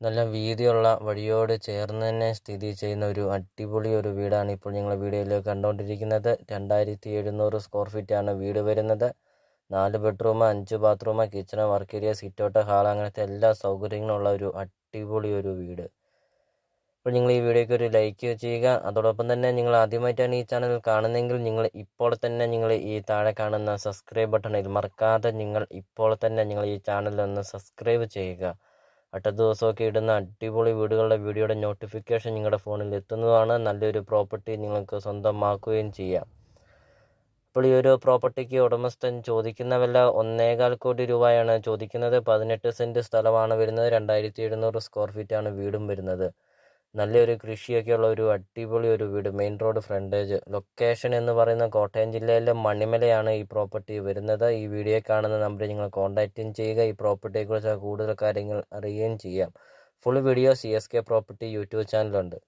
നല്ല വീതിയുള്ള വഴിയോട് ചേർന്ന് തന്നെ സ്ഥിതി ചെയ്യുന്ന ഒരു അടിപൊളി ഒരു വീടാണ് ഇപ്പോൾ നിങ്ങൾ വീഡിയോയിൽ കണ്ടുകൊണ്ടിരിക്കുന്നത്. 2700 സ്ക്വയർ ഫീറ്റാണ് വീട് വരുന്നത്. 4 bedroom, 5 bathroom, kitchen, work area, sitout, hall അങ്ങനത്തെ എല്ലാ സൗകര്യങ്ങളുള്ള ഒരു അടിപൊളി ഒരു വീട്. അപ്പോൾ നിങ്ങൾ ഈ വീഡിയോയ്ക്ക് ഒരു ലൈക്ക് ചെയ്യുക. അതോടൊപ്പം തന്നെ നിങ്ങൾ ആദ്യമായിട്ടാണ് ഈ ചാനൽ കാണുന്നതെങ്കിൽ നിങ്ങൾ ഇപ്പോൾ തന്നെ ഈ താഴെ കാണുന്ന സബ്സ്ക്രൈബ് ബട്ടണിൽ മറക്കാതെ ഇപ്പോൾ തന്നെ ഈ ചാനൽ ഒന്ന് സബ്സ്ക്രൈബ് ചെയ്യുക. അടുത്ത ദിവസമൊക്കെ ഇടുന്ന അടിപൊളി വീടുകളുടെ വീഡിയോയുടെ നോട്ടിഫിക്കേഷൻ നിങ്ങളുടെ ഫോണിൽ എത്തുന്നതാണ്. നല്ലൊരു പ്രോപ്പർട്ടി നിങ്ങൾക്ക് സ്വന്തമാക്കുകയും ചെയ്യാം. അപ്പോൾ ഈ ഒരു പ്രോപ്പർട്ടിക്ക് ഉടമസ്ഥൻ ചോദിക്കുന്ന വില 1.25 കോടി രൂപയാണ് ചോദിക്കുന്നത്. 18 സെൻറ്റ് സ്ഥലമാണ് വരുന്നത്. 2700 സ്ക്വയർ ഫീറ്റാണ് വീടും വരുന്നത്. നല്ലൊരു കൃഷിയൊക്കെയുള്ള ഒരു അടിപൊളി ഒരു വീട്. Main road frontage. ലൊക്കേഷൻ എന്ന് പറയുന്ന കോട്ടയം ജില്ലയിലെ മണിമലയാണ് ഈ പ്രോപ്പർട്ടി വരുന്നത്. ഈ വീഡിയോ കാണുന്ന നമ്പറിൽ നിങ്ങൾ കോൺടാക്റ്റും ചെയ്യുക. ഈ പ്രോപ്പർട്ടിയെക്കുറിച്ച് കൂടുതൽ കാര്യങ്ങൾ അറിയുകയും ചെയ്യാം. Full video CSK property YouTube ചാനലുണ്ട്.